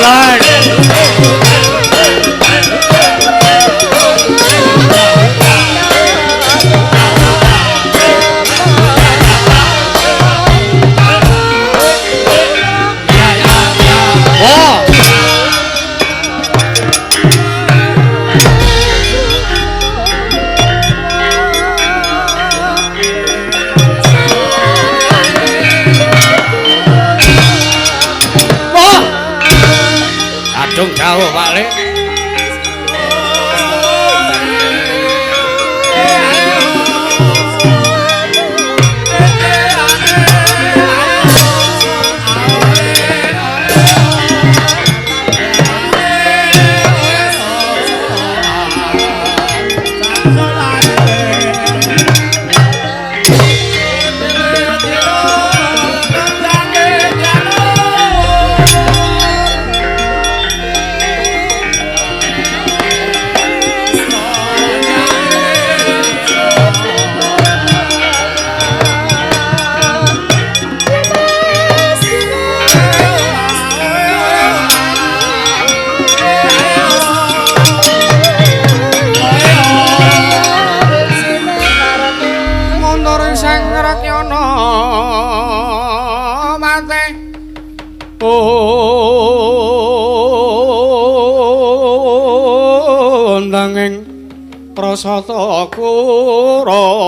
Paman. Dong jauh Pak Le. Nanging prasata Kurawa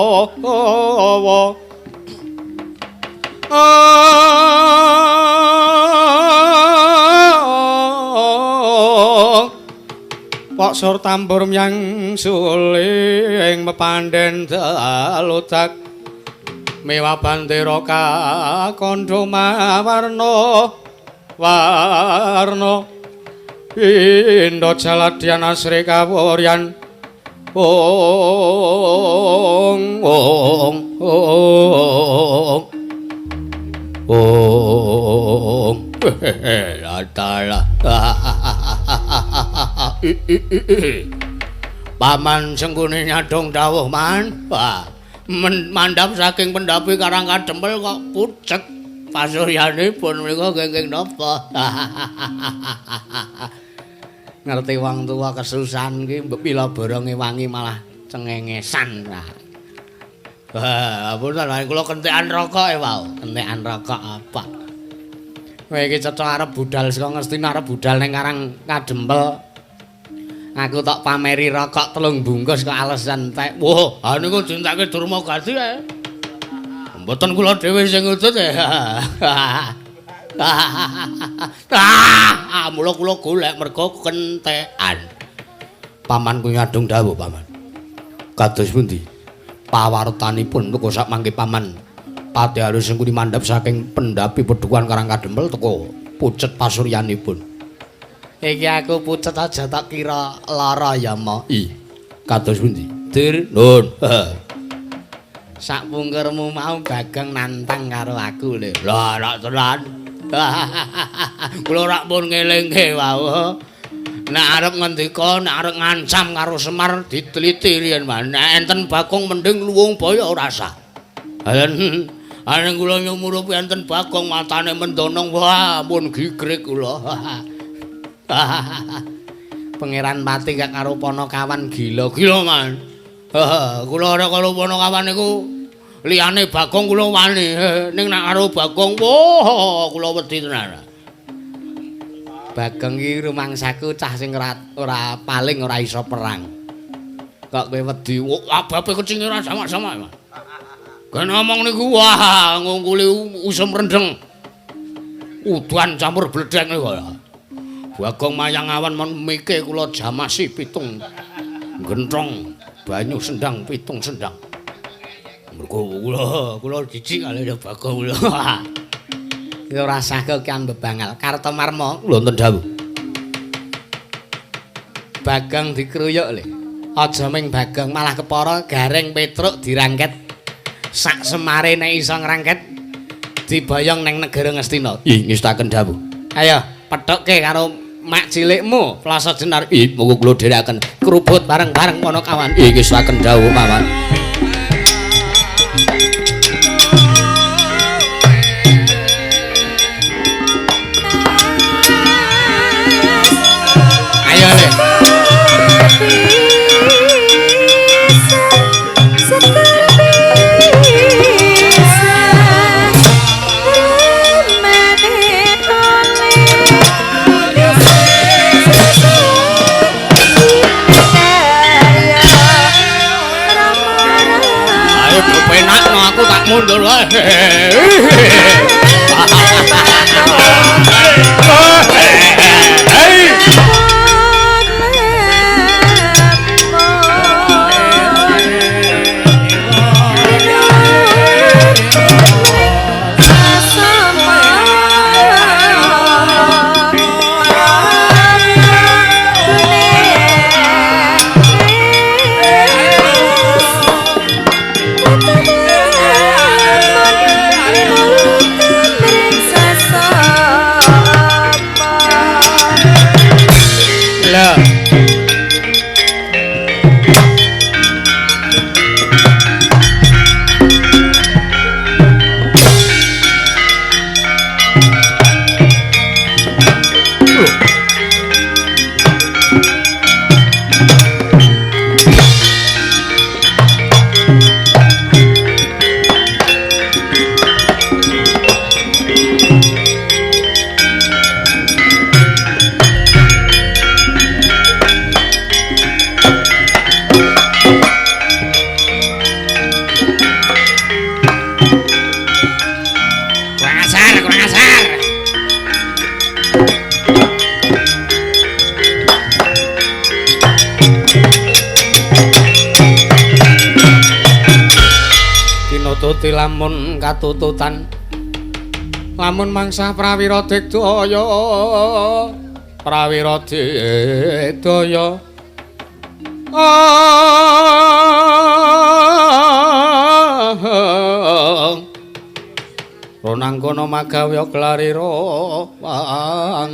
Pak Sur tambur myang suling mepandhen daludak miwa bandera kakandha mawarna warna Indo Jaladyan Asri Kawuryan Ong Latala Paman Senggune nyadong dawuh man mandhap saking pendhapi Karang Kadempel kok pucet pasuryanipun menika kenging napa ngerti wong tuwa kesusahan ki pila boronge wangi malah cengengesan. Apunten kula kentekan rokok wau. Kentekan rokok apa? Kowe iki cetha arep budal saka Ngastina arep budal ning Karang Kadempel. Aku tok pameri rokok 3 bungkus kok alasan entek. Wah, niku dientekke Durmagati ae. Mboten kula dhewe sing ngudut mula kula golek mergo kentekan. Paman kuwi ngadung dawuh paman. Kados pundi? Pawartanipun teko sak mangke paman Pati Harus Sengkuni mandhap saking pendhapi Pedukuhan Karang Kadempel teko pucet pasuryanipun. Iki aku pucet aja tak kira lara ya mo. Kados pundi? Dir nun. Sak pungkermu mau Bagong nantang karo aku lho. Lah rak tenan. Kula rak pun ngelingke wau. Nek arep ngendika, nek arep ngancam karo Semar diteliti riyen man. Nek enten Bagong mending luwung baya ora sah. Ane kula nyumurupi enten Bagong matane mendonong wah pun gigrek kula. Pangeran Pati gak karo Panakawan gila-gila man. Kula ora karo Panakawan niku liyane Bagong kula wani. Ning nek karo Bagong wah kula wedi tenan. Bagong iki rumangsaku cah sing ora paling ora iso perang. Kok kowe wedi ababe kecinge ora sama-sama. Kan ngomong niku wah ngungkuli usum rendeng. Udan campur bledhek niku kaya. Bagong mayang awan mike kula jamasi 7 gentrong banyu sendang 7 sendang. Mergo kula jijik kali Bagong kula. Ya ora sah kekian bebangal. Kartomarma kula wonten dawuh. Bagong dikruyuk le. Aja ming Bagong malah kepara Gareng Petruk dirangket. Sak Semare nek iso ngrangket diboyong neng negara Ngastina. Ih ngestaken dawuh. Ayo pethokke karo mak cilikmu Plasa Jenar. Ih monggo kula dherekaken kerubut bareng-bareng Panakawan. Ih ngestaken dawuh mawon. mundur wae. Tuti lamun katututan lamun mangsa prawira digdaya ronangkono magawe klarira wang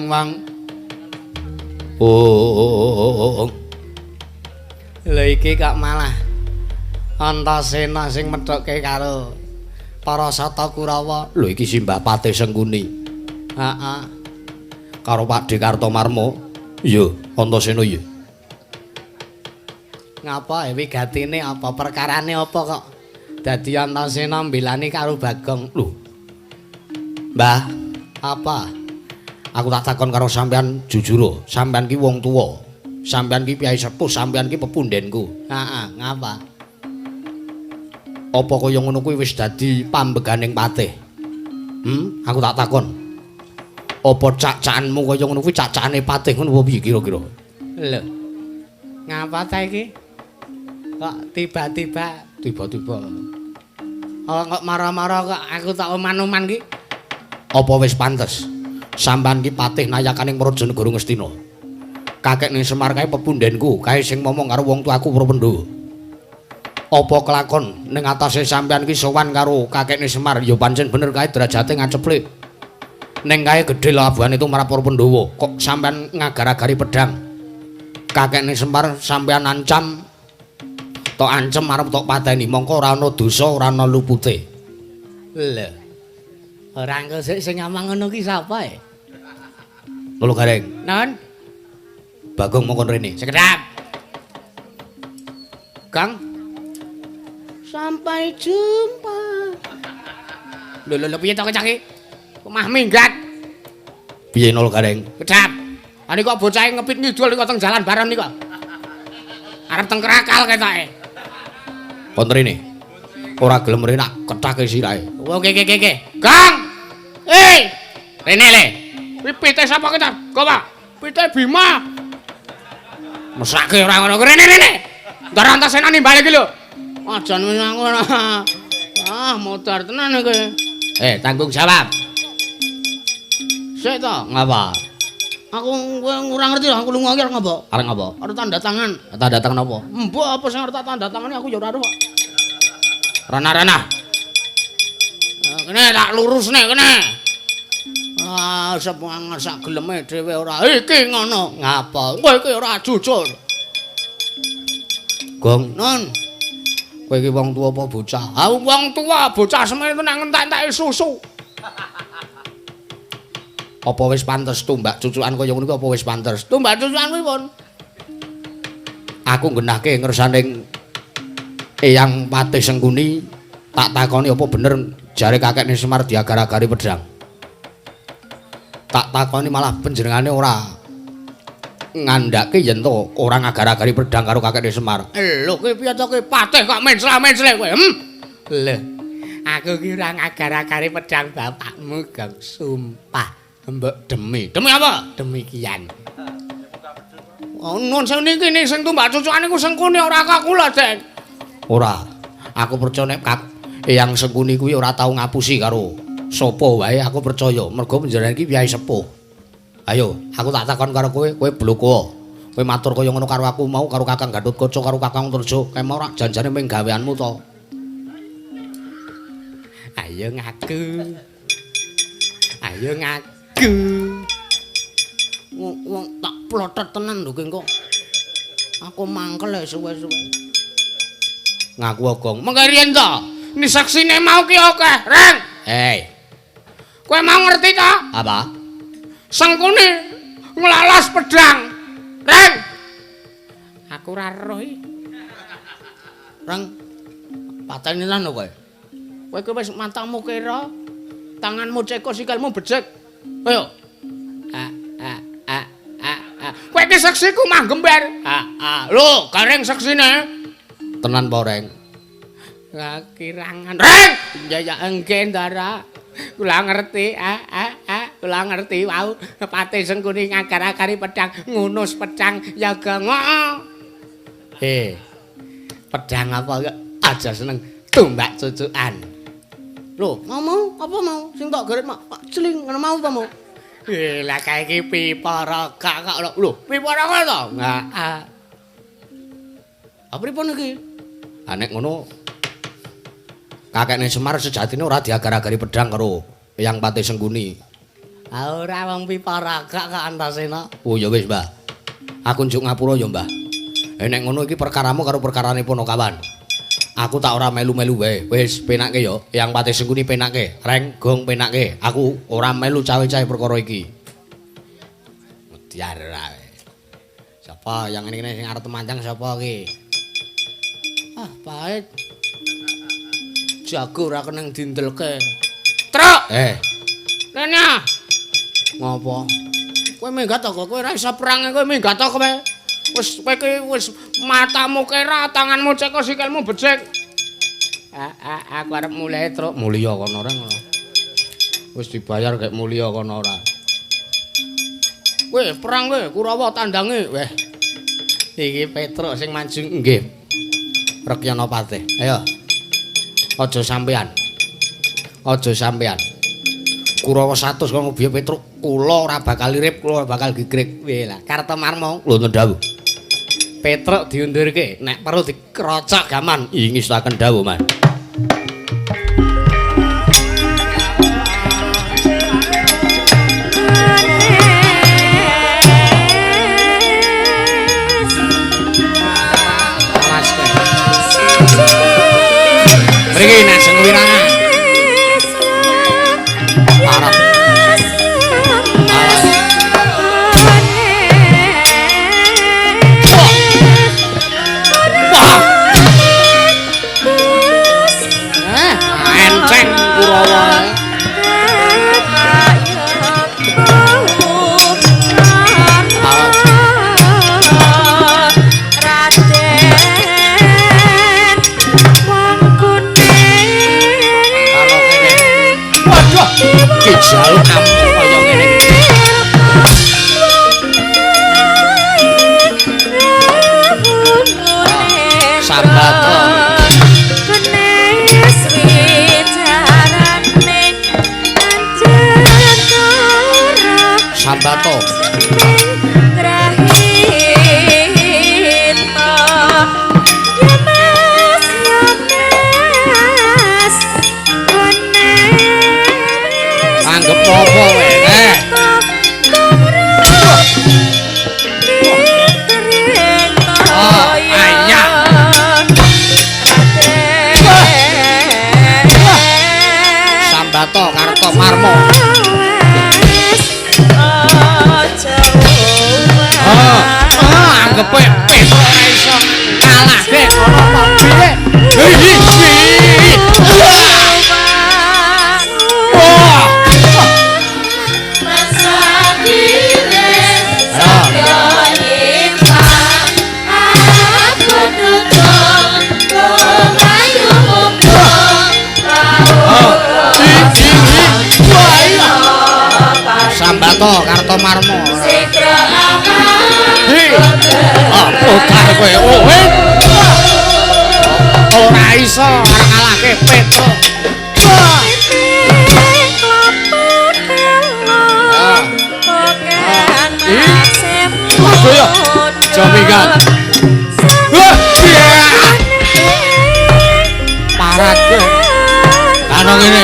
lha iki kak malah Antasena sing medhokke karo Parasata Kurawa. Lho iki Simbah Patih Sengkuni. Heeh. Karo Pakde Kartomarma. Iya, Antasena iya. Ngapa wigatine apa perkarane apa kok dadi Antasena mbelani karo Bagong? Lho. Mbah, apa? Aku tak takon karo sampean jujur, sampean ki wong tuwa. Sampean ki piyai sepuh, sampean ki pepundhenku. Heeh, ngapa? Apa kaya ngono kuwi wis dadi pambeganing patih? Aku tak takon. Apa cak-cakanmu kaya ngono kuwi cak-cakane patih ngono apa piye kira-kira? Lho. Ngapa ta iki? Kok tiba-tiba kok marah-marah kok aku tak oman-oman ki? Apa wis pantes? Sampean ki patih nayakaning Prajanegara Ngastina. Kakekne Semar kae pepundhenku, kae sing momong karo wong tuaku Prapandawa. Apa kelakon ning atase sampean ki sowan karo kakekne Semar ya pancen bener kae derajate ngaceplik. Ning kae gedhe labuhan itu marang para Pandhawa, kok sampean ngagar-agari pedang. Kakekne Semar sampean ancam tok ancem arep tok pateni, mongko ora ana dosa, ora ana lupute. Lho. Ora engko sik sing ngomong ngono ki sapa e? Lho Gareng. Non. Bagong mongkon rene. Sekedap. Kang sampai jumpa. Lho piye to kecak iki? Kok mah minggat. Piye nol Gareng? Kedap. Ani kok bocahe ngepit ngidul kok teng jalan baron niku. Arep teng Kerakal ketoke. Wonten rene. Ora gelem rene nak kethake sirahe. Oke. Kang. Rene le. Kuwi pite sapa kita? Kok Pak? Pite Bima. Mesake ora ngono rene. Ndar Antasena nimbale iki lho. Ajan wis ngono. Modar tenan iki. Tanggung jawab. Sik to, ngapa? Aku ora ngerti lho, aku lunga iki arep ngapa? Arep ngapa? Arep tanda tangan. Tanda tangan apa? Mbok apa sing arep tak tanda tangane aku ya ora ero kok. Rana. Kene tak lurusne kene. Sepangan sak geleme dhewe ora iki ngono. Ngapa? Kowe iki ora jujur. Gong, non. Kowe iki wong tuwa apa bocah? Wong tuwa, bocah semene nang entek-enteke susu. Apa wis pantes tumbak cucukan kaya ngono apa wis pantes? Tumbak cucukan kuwi pun. Aku nggenahke ngersaning Eyang Patih Sengkuni, tak takoni apa bener jare kakekne Semar diagar-agari pedang. Tak takoni malah panjenengane ora ngandhake yen to ora ngagar-agari pedang karo kakekne Semar. Lho kowe piye to kowe Patih kok mencla-menclek kowe? Lho. Aku ki ora ngagar-agari pedang bapakmu, Gong. Sumpah. Mbok demi. Demi apa? Demikian. Oh, nun sing niki sing tumbak cucukane ku Sengkuni ora kakula, Den. Ora. Aku percaya nek Eyang Sengkuni kuwi ora tau ngapusi karo sapa wae, aku percaya. Mergo panjenengan iki piyai sepuh. Ayo, aku tak takon karo kowe bloko. Kowe matur kaya ngono karo aku mau karo Kakang Gatotkaca karo Kakang Turjo, kae mau ora janjane ming gaweanmu to. Ayo ngaku. Ayo ngaku. Wong tak plotot tenan lho kok. Aku mangkel suwe-suwe. Ngaku Gong. Mengko riyen to? Ni saksine mau ki akeh, Reng. Hei. Kowe mau ngerti to? Apa? Sengkuni nglalas pedang. Reng. Aku ora roh iki. Reng. Pateni tenan lho kowe. Kowe wis matamu kira, tanganmu ceko, sikilmu becek. Ayo. Kowe iki seksiku mah gember. Lho, gareng seksine. Tenan apa, Reng? Kirangan. Reng! Ya engke ndara. Kula ngerti. Kula ngerti wau. Pati Sengkuni ngagar-agari pedang, ngunus pedang ya Gong. Pedang apa aja seneng tumbak cucukan. Lho, mau apa mau? Sing tak garet mak celing ngono mau apa mau? Lah kae iki Piparaga kok lho, Piparaga to? Enggak. Apa pripun iki? Nek ngono kakekne Semar sejatine ora diagar-agari pedang karo Eyang Pati Sengkuni. Ora wong Piparaga kok Antasena. Oh ya wis, Mbah. Aku njuk ngapura ya, Mbah. Nek ngono iki perkaramu karo perkarane Punakawan. Aku tak ora melu-melu wae. Wis penake ya, Eyang Pati Sengkuni penake. Reng Gong penake. Aku ora melu cawe-cawe perkara iki. Mediar ae. Sapa yang ngene sing arep manjang sapa iki? Pahit. Jago ora keneng dindelke. Truk. Rene. Ngopo? Kowe minggat to kok kowe ora iso perang kowe minggat to kowe. Wis kowe iki wis matamu kira, tanganmu ceko, sikilmu becek. Aku arep mulih, Truk. Mulya kono ora ngono. Wis dibayar gek mulya kono ora. Kowe perang kowe, Kurawa tandange. Weh. Iki Petruk sing maju nggih. Rekyana Patih. Ayo. Aja sampean. Aja sampean. Kurawa 100 kok biye Petruk. Kula ora bakal irip, kula bakal gigrik. Weh lah, Kartomarma lho ndawuh. Petruk diundurke, nek perlu dikrocok gaman. Ingistaken dawuh, Mas. Mriki nek sing wirangan. Arep. Enceng Kurawa. Jaluk kamu kaya ngene iki. Sambato. Sambato. Anggap apa wae Sambato Kartomarma. Anggap wae Petruk ora iso ngalahke ana piye. Marta Marmo. Sikra Apa kare kowe? Ora iso arep ngalahke Petruk. Aduh ya. Jamingan. Parat kowe. Kano ngene.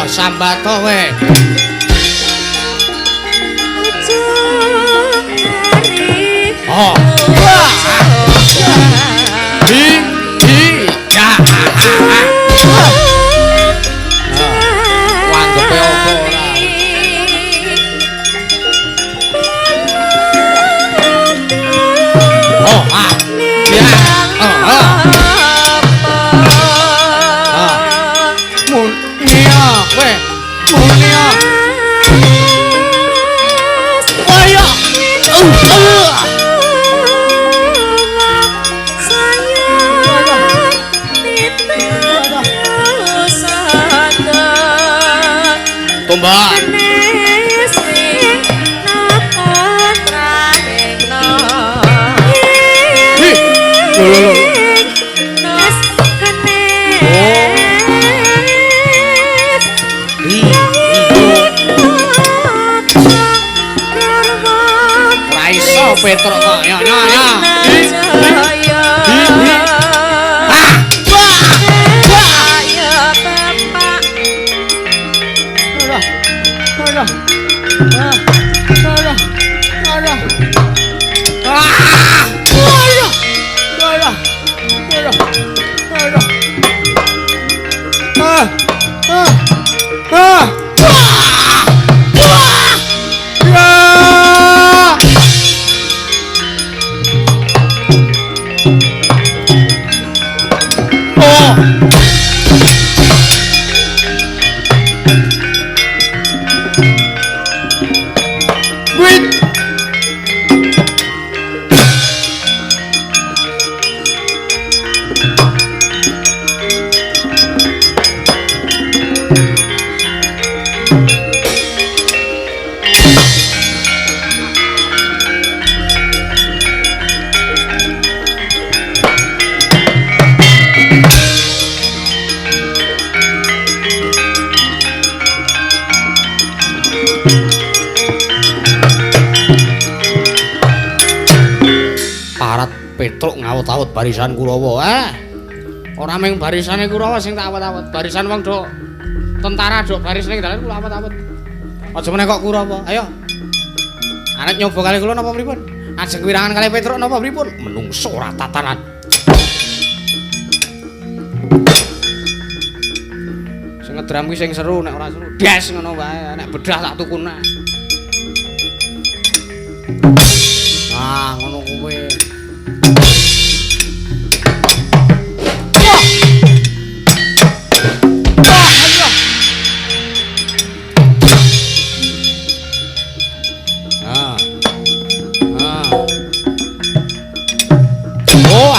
Sambato we. Oh. Ya. Wanggepe opo ora? Oh, ah. Ya. Tombak. Petruk kok ya. Petruk ngawut-awut barisan Kurawa. Ora mung barisane Kurawa sing tak awut-awut, barisan wong do tentara do baris ning dalan kula awut-awut. Aja meneh kok Kurawa. Ayo. Arep nyoba kali kula napa pripun? Ajeng wirangan kali Petruk napa pripun? Menungso ora tatanan. Sing ngedram kuwi sing seru, nek ora seru des ngono wae. Nek bedah tak tukune. Ah, ngono kuwi.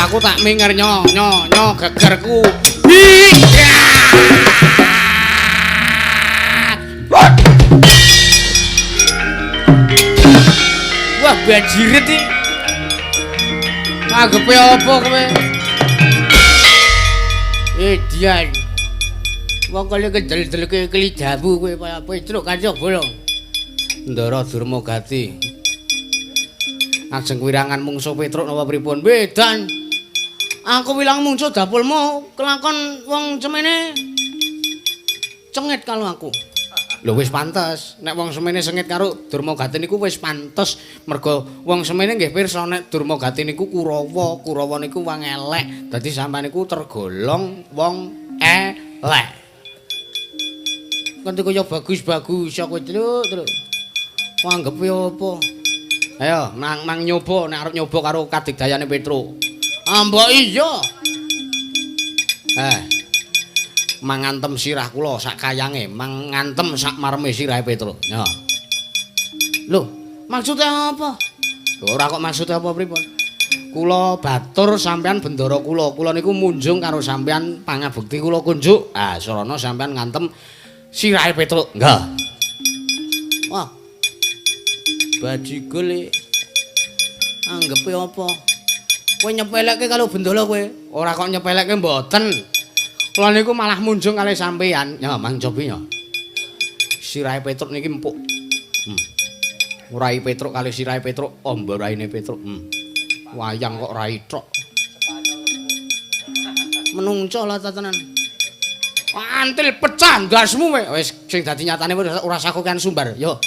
Aku tak minger nyo gegerku. Wah, bajirit iki. Nganggepe apa kowe? Dian. Wong kaya kedel-delke keli jambu kowe kaya Petruk kanca bolong. Ndara Durmagati. Ajeng wirangan mungsuh Petruk napa pripun? Bedan. Aku wilang muncul dapulmu kelakon wong semene cengit kalau aku. Lho wis pantes, nek wong semene sengit karo Durmagati niku wis pantes. Mergo wong semene nggih pirsa nek Durmagati niku Kurawa, Kurawa niku wong elek. Dadi sampean niku tergolong wong elek. Kanthi kaya bagus-bagus kowe terus. Anggepe apa? Ayo, mang nyoba nek arep nyoba karo kadigdayane Petruk. Mbok iya. Mangantem sirah kula sak kayange, mangantem sak mareme sirahe Petruk. Ya. Lho, maksudnya apa? Ora kok maksudnya apa pripun? Kula batur sampean bendara kula. Kula niku munjung karo sampean pangabekti kula kunjuk. Sarana sampean ngantem sirahe Petruk. Nggih. Wah. Bajigol anggepe apa? Kowe nyepelekke kalau bendala kowe. Ora kok nyepelekke mboten. Kula niku malah munjung kalih sampean. Ya, Mang Cobi ya. Sirahe Petruk niki empuk. Rai Petruk kalih sirahe Petruk, amba raine Petruk. Wayang kok rai tok. Menungso lah tenan. Antil pecah ndasmu wis sing dadi nyatane ora sakokan sumbar. Yo.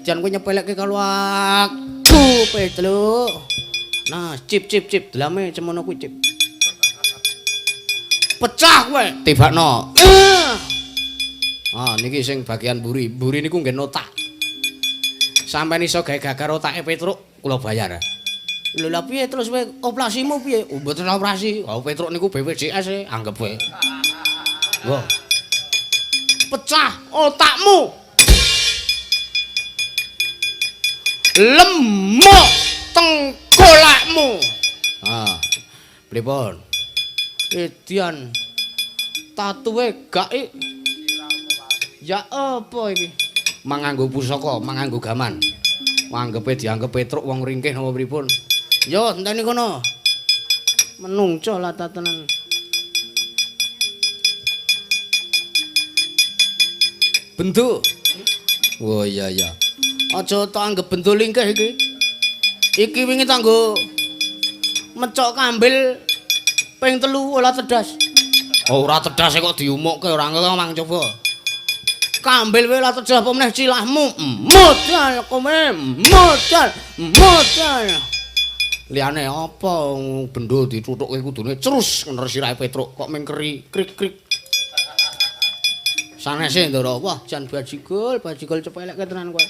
Jan kowe nyepelekke kalau aku Petruk. Nah, cip delame cemono kuwi cip. Pecah kowe, tibakno. Niki sing bagian mburi. Mburi niku nggih otak. Sampeyan iso gawe gagar otake Petruk, kula bayar. Lho lha piye terus kowe operasimu piye? Mboten operasi. Petruk niku BPJS anggap kowe. Wah. Pecah otakmu. Lemok tengkolakmu. Pripun? Edian tatuwe gak ya apa iki? Manganggo pusaka, manganggo gaman. Anggepe dianggep Petruk wong ringkih napa pripun? Yo enteni kono. Menungso lah tenan. Bentuk. Oh iya. Aja tak anggap bentuk lingkih iki. Iki wingi tanggo mecok kambil ping 3 olah tedas. Ora tedas kok diumukke ora Mang coba. Kambil wae olah tedas apa meneh cilahmu. Modal kowe, modal. Liyane apa benda ditutukke kudune cerus ngener sirahe Petruk kok ming krik. Sanese ndara wah jan bajigol cepelekke tenan kowe.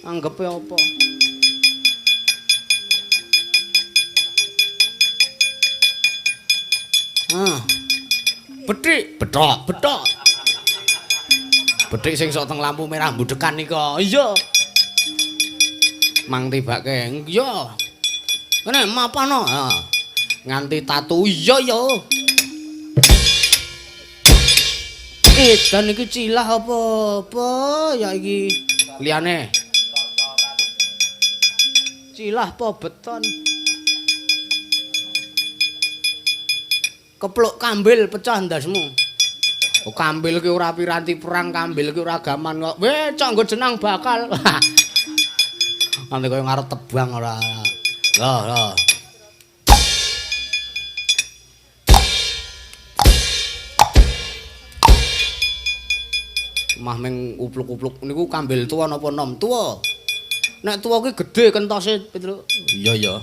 Anggepe apa? Betik, betok. Betik sing sok teng lampu merah mbudekan nika. Iya. Mang tibake. Iya. Kene mapano? Nganti tatu. Iya. Dan iki cilah apa ya iki? Liyane. Cilah apa beton? Kepluk kambil pecah ndasmu. Kambil ki ora piranti perang, kambil ki ora gaman kok. Cok nggo jenang bakal. Nanti koyo ngarep tebang ora. Loh. Mah meng upluk-upluk niku kambil tuwa napa nom? Tuwa. Nek tuwa ki gedhe kentose, Petruk. Iya.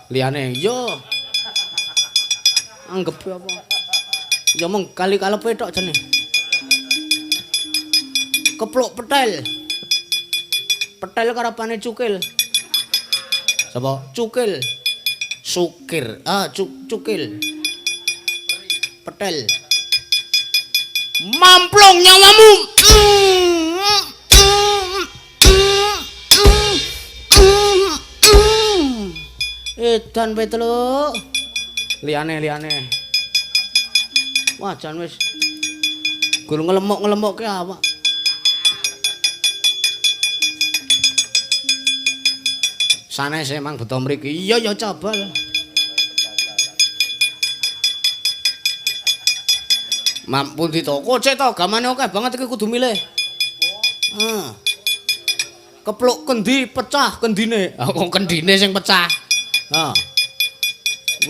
Liyane, iya. Anggep apa? Ya mung kali kalepe tok jane. Kepluk petel. Petel karepane cukil. Sapa? Cukil. Sukir. Cukil. Petel. Mamplong nyawamu. Edan Petruk. Liyane. Wah, jan wis gul ngelemok-ngelemokke awak. Sanes emang beto mriki. Iya ya cabal. Mampun ditoko cek to, gamane akeh banget iki kudu milih. Kepluk kendi pecah kendine. Kok kendine sing pecah.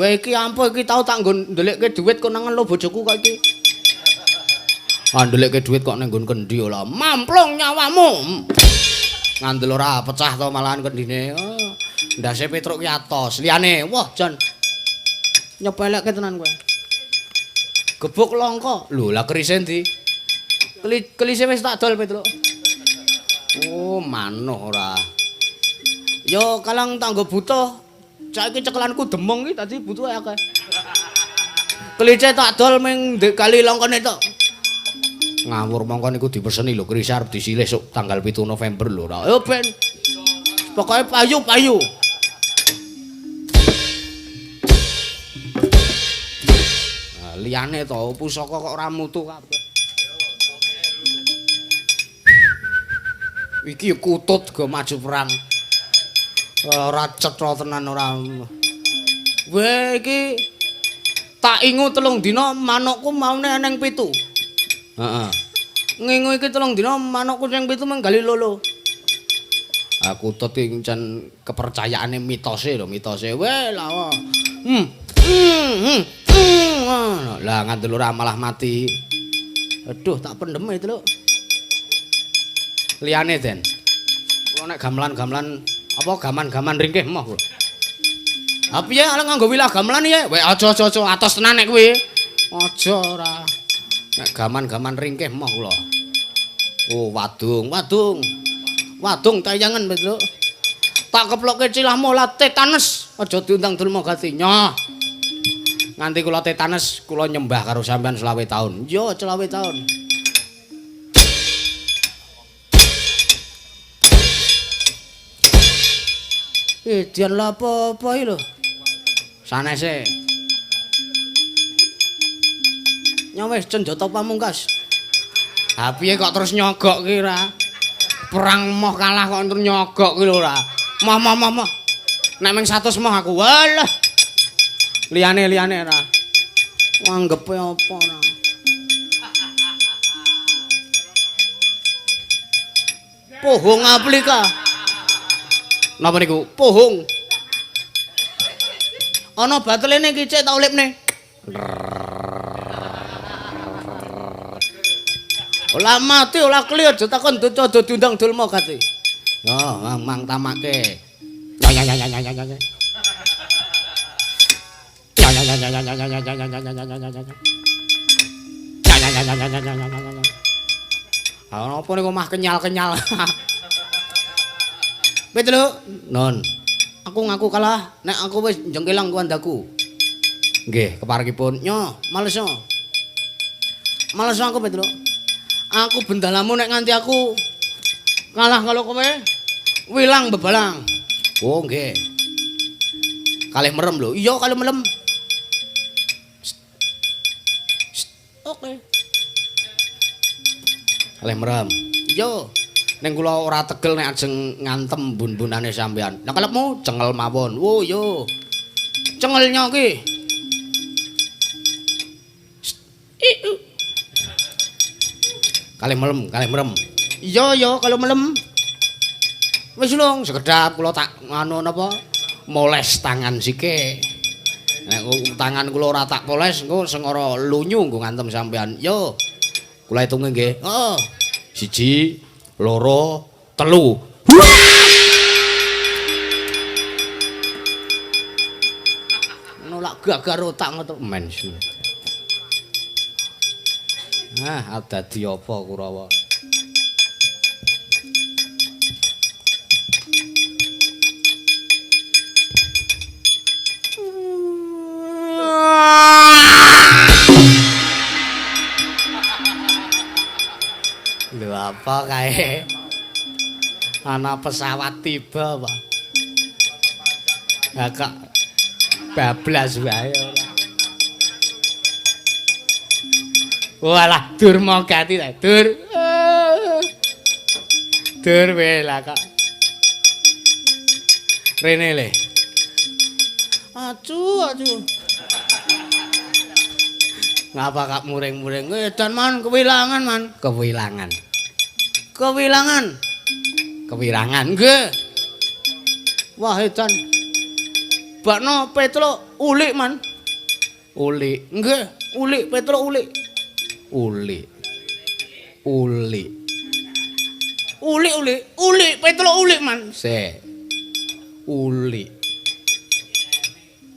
Weh iki ampuh iki tau tak nggon ndelikke dhuwit konangan lo bojoku kok iki. Ah ndelikke dhuwit kok ning nggon kendi ora mamplung nyawamu. Ngandel ora pecah to malahan kendine. Oh, ndase Petruk ki atos. Liyane, wah jan. Nyepelekke tenan kowe. Gebuk longko. Lho, lah kerise ndi? Kelise wis tak dol Petruk. Oh, manuk ora. Yo kalang tanggo butuh. Saiki cekelanku demong iki dadi butuhe akeh. Klise tak dol ming kali longkone tok. Ngawur mongko niku dipeseni lho Kris arep disilih sok tanggal 7 November lho. Ayo ben. Pokoke payu-payu. Nah, liyane to pusaka kok ora mutu kabeh. Iki kutut go maju perang. Ora cetha tenan ora. Weh iki tak ingu 3 dina manukku maune eneng 7. Heeh. Ngingu iki 3 dina manukku sing 7 menggali lolo. Aku tut iki jan kepercayaane mitose lho, mitose. Weh lah. Lah ngandel ora malah mati. Aduh tak pendem itu lho. Liyane Den. Kula nek gamelan-gamelan apa gaman-gaman ringkih moh kula. Ha piye arep nganggo wilah gamelan iki? Weh aja atos tenan nek kuwi. Aja ora. Nek gaman-gaman ringkih moh kula. Oh, wadung. Wadung tayangan betul. Tak keplokke cilahmu lah tetanus. Aja diundang Dulma Gati. Nyoh. Nganti kula tetanus kula nyembah karo sampean 20 taun. Yo 20 taun. Dian lha apa-apa iki lho. Sanese. Nya wis Cenjata Pamungkas. Ha piye kok terus nyogok ki ra? Perang moh kalah kok terus nyogok ki lho ora. Moh. Nek ming 100 moh aku. Walah. Liyane ora. Anggepe apa ora? Pohong aplika. Napa niku? Pohong. Ana batelene iki cek tak ulipne. Olah mati olah kli aja takon aja diundang Dulma Gati. Yo, mang tamake. Apa niku mah kenyal-kenyal. Betul, non. Aku ngaku kalah, nek aku wis jengkelang kuandaku. Nggih, keparekipun. Nyo, males nyo. Males aku betul. Aku bendalamu nek nganti aku kalah kalau kowe wilang bebalang. Oh, nggih. Kalih merem lho. Iya, kalih merem. Oke. Kalih merem. Yo. Ning kula ora tegel nek ajeng ngantem bun-bunane sampean. Lah kalepmu cengel mawon. Wo yo. Cengelnya ki. Kalih merem. Iya kalau melem. Wis lho sekedap kula tak anu napa moles tangan sike. Nek tangan kula ora tak poles engko sengara lunyu nggo ngantem sampean. Yo. Kula hitunge nggih. Oh. 1 2 3 nolak gagar otak ngono men. Nah, dadi apa Kurawa? Lho apa kae? Ana pesawat tiba apa? Lah kok bablas wae ora. Walah Dulma Gati ta, Dur. Dur wae lah kok. Rene le. Acu. Ngapa kak muring-muring? Edan man, kewilangan man. Kewirangan nggih. Wah edan. bakno Petruk ulik man. Ulik. Nggih, ulik Petruk ulik. Ulik. Ulik. Ulik Petruk ulik man. Ulik.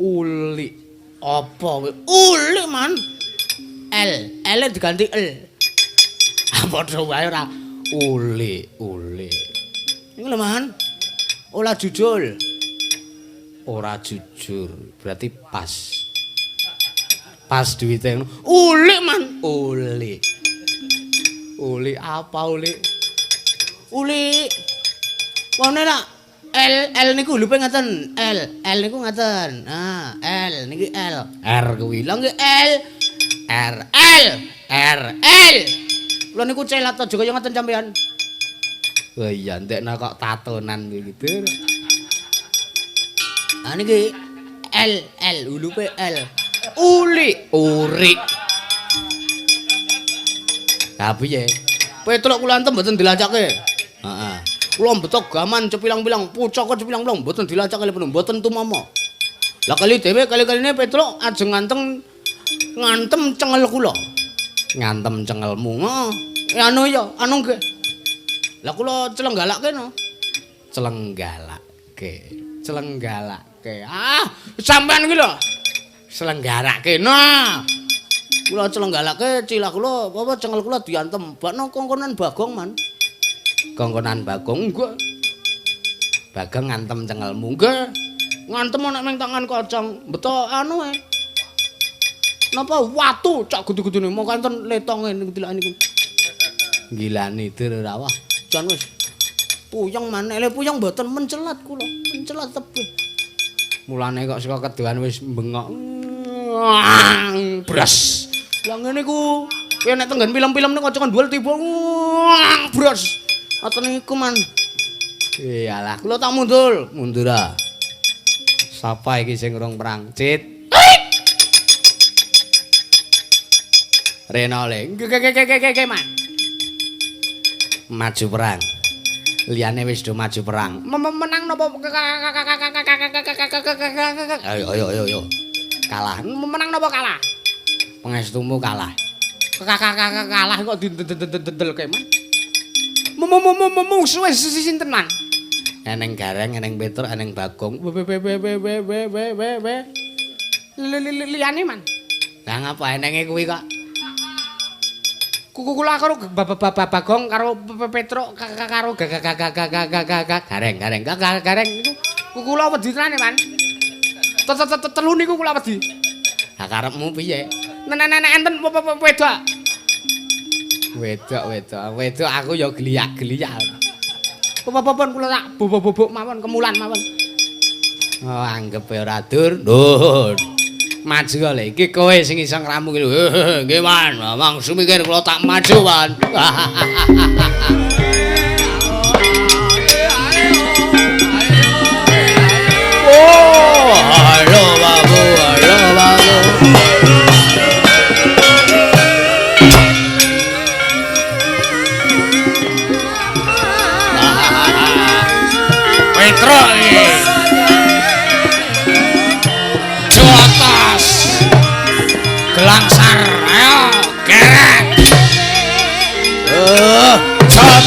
Ulik. Apa kowe? Ulik man. L diganti L. Padha wae ora. Ulik. Iku lho man. Ora jujur. Ora jujur, berarti pas. Pas duwite ngono. Ulik man. Ulik. Ulik apa ulik? Ulik. Wone nak L niku lupe ngaten. L niku ngaten. Nah, L niki L. R kuwi. Lah nggih L. R. Lho niku celat aja kaya ngaten sampean. Wah iya ndekna kok tatonan gitu. Ah niki L ulupe L. Urik. Tapi ya, Petruk kula antem mboten dilacake. Heeh. Kula betok gaman cepilang-pilang, pucaka cepilang-pilang mboten dilacake mboten tumama. Lah kali dhewe kali-kaline Petruk ajeng ngantem cengel kula. Ngantem cengelmu. Anu ya, anu nggih. Lah kula celenggalake no. Celenggalake. Ah, sampean iki lho. Selenggarake. Nah. Kula celenggalake cilah kula apa cengel kula diantem. Bakno kongkonan Bagong man. Kongkonan Bagong nggih. Bagong ngantem cengelmu nggih. Ngantem ana ning tangan kocong. Beto anu ae. Napa watu cak gudu-gudune mong kanten letonge ning tilake niku. Gilani dir ora wah. Jan wis puyeng maneh le puyeng mboten mencelat kula. Mencelat tebih. Mulane kok saka kedoan wis bengok. Bras. Lah ngene ku, kowe nek tenggen film-film ning kocongan duel tiba. Bras. Ngoten niku man. Iyalah, kula tak mundur. Mundur ah. Sapa iki sing urung perang? Cit. Renole. Ge man. Maju perang. Liyane wis do maju perang. Menang napa? Ayo. Kalah. Menang napa kalah? Pengestumu kalah. Kalah kok didedel-dedelke man. Musuh wis sinten man? Eneng Gareng, eneng Petruk, eneng Bagong. Liyane man. Lah ngapa enenge kuwi kok? Kula karo Bagong karo Petruk karo Gareng niku kula wedi tenan man. Telu niku kula wedi. Ha karepmu piye? Nenek enten wedok aku ya geliyak-geliyak. Apa-apapun kula tak bobok-bobok mawon kemulan mawon. Oh anggep ora dur. Ndut. Maju kali iki kowe sing iso ngramu iki lho. Nggih man, wong sumikir kula tak maju man. Oh, halo babu. Petruk iki. Jotos. Gelangsar, ayo, geret. Jotos.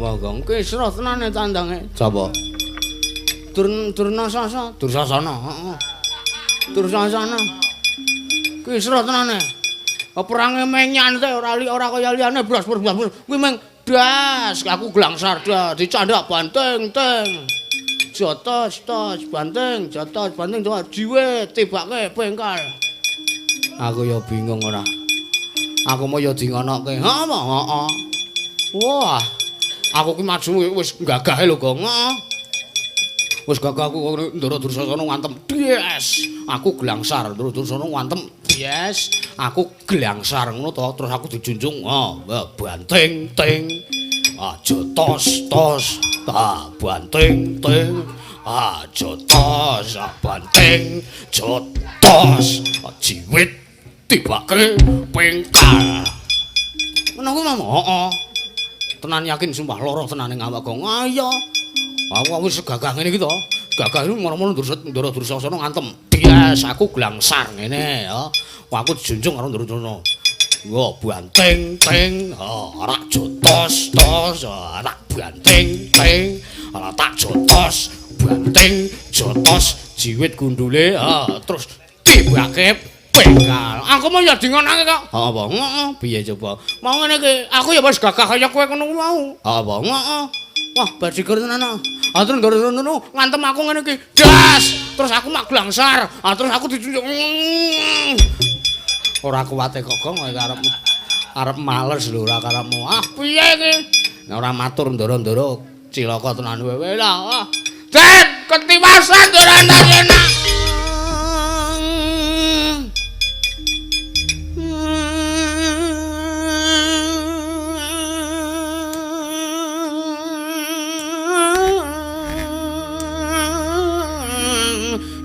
Apa Gong? Kisra tenane tandange. Sapa? Dursasana, heeh. Dursasana. Kisra tenane. Perange meng nyantai ora kaya liyane blas. Kuwi meng das aku glangsar dicandak banteng teng. Jotos banteng jiwe tibake bengkal. Aku ya bingung ora. Aku mau ya dingonoke. Apa? Heeh. Wah. Aku ki maju wis gagahe lho, Gong. Wis gagah aku Ndara Dursasana ngantem. Yes. Aku glangsar Ndara Dursasana ngantem. Yes. Aku glangsar ngono to terus aku dijunjung. Banteng ting. Aja tos. Banteng ting. Aja tos. Banteng jotos. Jiwit tibake pengkal. Ngono kuwi mah. Heeh. Tenan yakin sumpah lara tenane awak Gong. Ayo. Aku wis gagah ngene iki to. Gagah iki mono-mono Ndara Dursasana ngantem. Yes, aku glangsar ngene ya. Aku dijunjung karo Ndara Dursasana. Yo banteng teng, ora jotos, ora banteng teng, ora tak jotos, banteng jotos, jiwit gundule, terus tibake pengkal. Aku mau ya dingonake kok. Apa? Heeh, piye coba? Mau ngene iki, aku ya wis gagah kaya kowe ngono mau. Apa? Heeh. Wah, bajigur tenan. Terus ndoro ngantem aku ngene iki. Das! Terus aku mak glangsar. Terus aku dijunjung. Ora kuwate kok Gong karepmu. Arep males lho ora karepmu. Piye iki? Nek ora matur ndoro-ndoro cilaka tenan wewe lah. Den, ketiwasan Duryudana.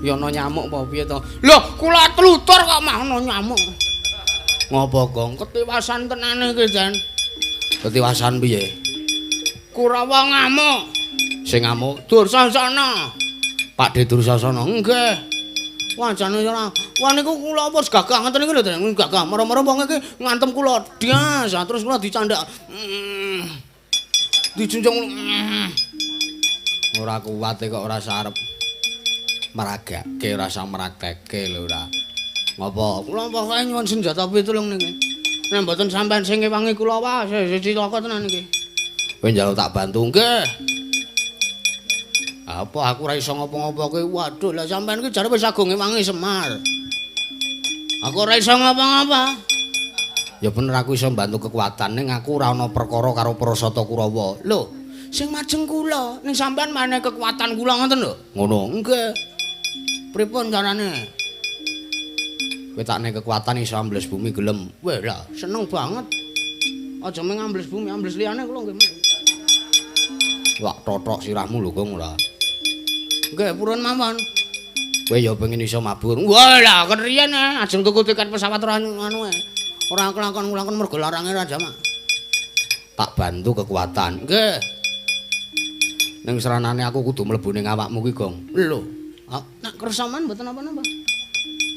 Ya ana nyamuk apa piye to? Lho, kula tlutur kok mah ana nyamuk. Ngopo Gong? Ketiwasan tenane iki, Jan. Ketiwasan piye? Kurawa ngamuk. Sing ngamuk Dursasana. Pakde Dursasana. Nggih. Wah, jane ora. Wah niku kula wis gagah ngoten iki lho, Den. Gagah mara-mara wong iki ngantem kula. Das, terus kula dicandak. Dijunjung. Ora kuwate kok ora sarep. Maragake rasa merakekke lho ora. Ngopo? Kula pokoke nyuwun senjata pitulung niki. Nek mboten sampean sing ngewangi kula wae cilaka tenan iki. Kowe njaluk tak bantu nggih. Apa aku ora iso ngopo-ngopo kowe? Waduh, lah sampean iki jare wis agung ngewangi Semar. Aku ora iso ngopo-ngopo. Ya bener aku iso bantu kekuatan ning aku ora ana perkara karo Prasata Kurawa. Lho, sing majeng kula ning sampean maneh kekuatan kula ngoten lho. Ngono, nggih. Pripun carane? Kowe tak nek kekuatan iso ambles bumi gelem. Weh lah, seneng banget. Aja mung ambles bumi, ambles liyane kula nggih. Wak totok sirahmu lho Gong ora. Nggih, purun mawon. Kowe ya pengen iso mabur. Wah lah, keriyen ajeng tuku tiket pesawat ora anu ora kelakon-kelakon mergo larange Raja Mak. Tak bantu kekuatan. Nggih. Ning seranane aku kudu mlebu ning awakmu ki Gong. Lho. Nek kersaman mboten apa-apa.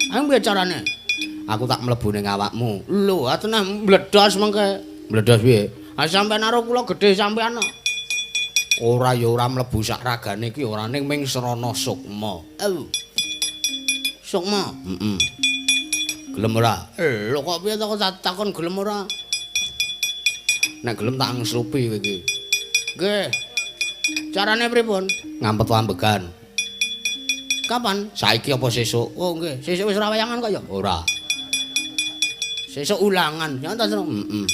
Ayo piye carane? Aku tak mlebu ning awakmu. Lho, atenah mbledos mengke. Mbledos piye? Sampeyan karo kula gedhe sampeyan. Ora ya ora mlebu sak ragane iki ora ning ming Srana Sukma. Sukma? Heeh. Gelem ora? Lho kok piye to kok takon gelem ora? Nek gelem tak ngsupi kowe iki. Nggih. Carane pripun? Ngampet ambegan. Kapan? Saiki apa sesuk? Oh nggih, sesuk wis ora wayangan kok ya? Ora. Sesuk ulangan. Ya ta, Heeh.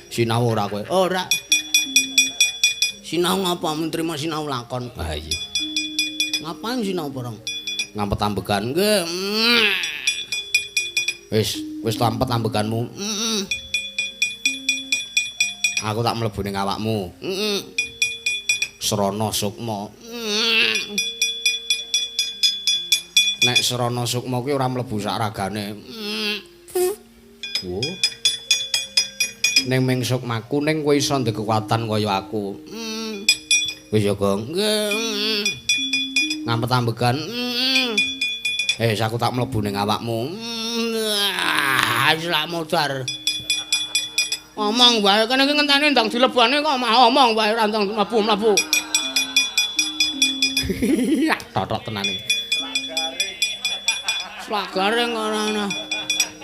Sinau ora kowe? Ora. Sinau ngapa? Mentrima sinau lakon. Ah iya. Ngapain sinau bareng? Ngampet ambegan. Nggih. Wis tampet ambeganmu. Aku tak mlebu ning awakmu. Srana Sukma. Nek Srana Sukma kuwi ora mlebu sak ragane. Oh. Ning ming sukmaku ning kowe iso ndek kekuatan kaya aku. Wis ya, Gong. Nggih. Ngampet ambegan. Aku tak mlebu ning awakmu. Wis lak modar. Ngomong wae kene iki ngenteni ndang dilebane kok mah omong wae ora ndang mlabu-mlabu. Totok tenane. Garing ora ana.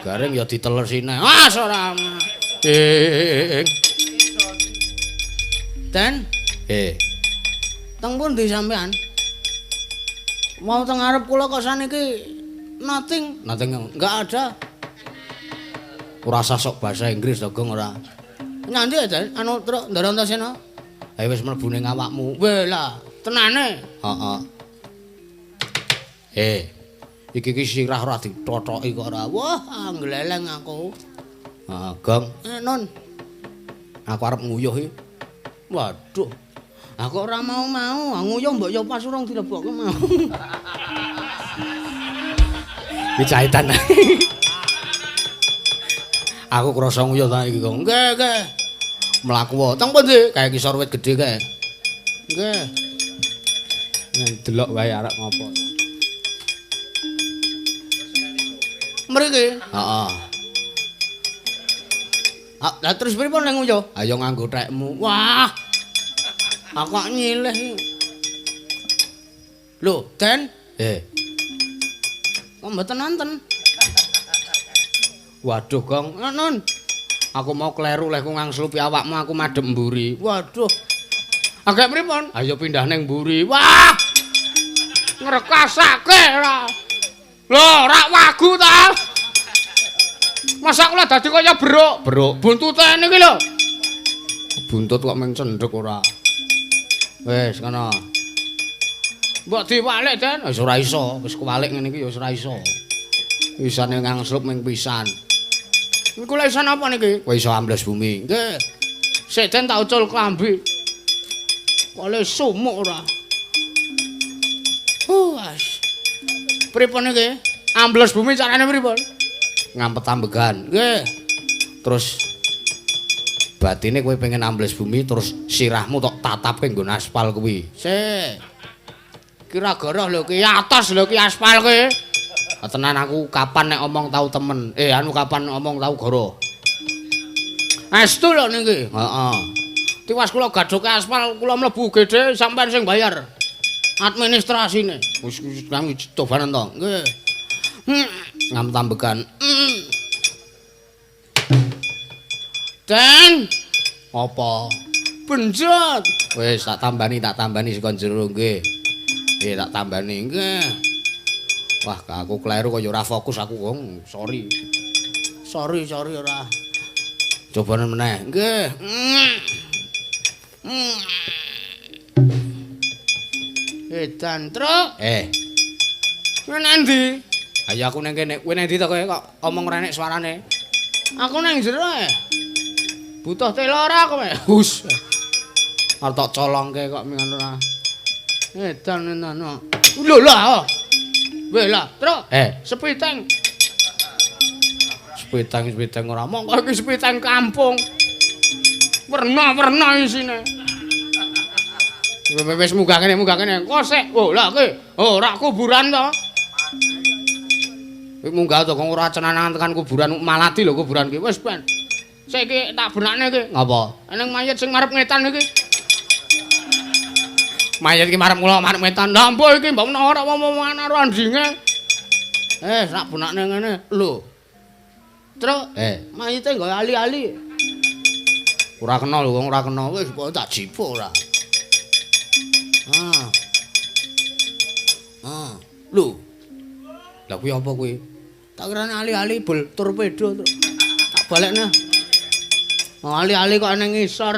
Garing ya diteler sine. Wes ora. Den. Teng pundi sampean? Mau teng ngarep kula kok saniki nothing enggak ada. Ora usah sok bahasa Inggris to, Gong ora. Nanti aja anu truk Ndarantasena. Ha wis mlebu ning awakmu. Weh lah, tenane. Heeh. Iki sirah ora ditothoki kok ora. Wah, gleleng aku. Heeh, Gong. Nun. Aku arep nguyuh iki. Waduh. Aku ora mau-mau, nguyuh mbok yo pas urung dilebokke mau. Dicaitan. Aku krasa nguyuh ta iki kok. Nggih. Mlaku wae. Teng pundi? Kae kisor wit gedhe kae. Nggih. Ndelok wae arek ngopo. Mriki? Heeh. Lah terus pripun ning nguyuh? Ayo nganggo tekmu. Wah. Aku kok nyilih. Lho, Den? Kok mboten nonton? Waduh, Gong. Nun. Aku mau kleru leh ku ngangslupi awakmu aku madhep mburi. Waduh. Agak pripun? Ayo pindah ning mburi. Wah! Ngrekasake ora. Lho, rak wagu ta? Masa kula dadi kaya beruk. Buntute niki lho. Buntut kok mung cendhek ora. Wis kana. Mbok diwalik, Den. Wis ora iso, wis kuwalik ngene iki ya wis ora iso. Isane ngangslup ming pisan. Niku lha iso napa niki? Kowe iso ambles bumi. Nggih. Sik Den tak ucul klambi. Kole sumuk ora. Wes. Pripun niki? Ambles bumi carane pripun? Ngampet ambegan. Nggih. Terus batine kowe pengen ambles bumi terus sirahmu tok tatapke nggon aspal kuwi. Sik. Kira goroh lho ki atos lho ki aspal kuwi. Tenan aku kapan nek omong tau temen. Kapan omong tau goroh. Estu lho niki. Heeh. Tiwas kula gadhoke aspal kula mlebu gedhe sampean sing bayar. Administrasine. Wis kami cobanen to. Nggih. Ngam tambekan. Den. Apa? Benjot. Wis tak tambani saka jero nggih. Tak tambani nggih. Wah, aku kleru kaya ora fokus aku, Gong. Sorry. Sorry ora. Cobanen meneh. Nggih. Edan, Truk. Kowe nang ndi? Ayo aku nang kene. Kowe nang ndi to kowe kok omong renek suarane? Aku nang jero butuh telo ora kowe? Hus. Arep tak colongke kok ngono ora. Edan ngono. Lho lah. Weh lah, Truk. Sepiteng. Sepiteng ora mongko iki sepiteng kampung. Werna-werna isine. Wis munggah kene. Kok sik. Oh, lah kowe. Ora kuburan to. Kowe munggah to kok ora cenanangan tekan kuburan malati lho kuburan ki. Wis ben. Saiki tak benakne iki. Ngapa? Eneng mayit sing marep ngetan iki. Mayit iki marep kula marep ngetan. Lah mbok iki mbok ora omongan karo andinge. Tak benakne ngene. Lho. Truk. Mayite nggo ali-ali. Ora kena lho, ora kena. Wis tak jipuk ora. Lho. Lah kuwi apa kuwi? Tak kirane ali-ali bol torpedo, Truk. Tak balekne. Ali-ali kok nang ngisor.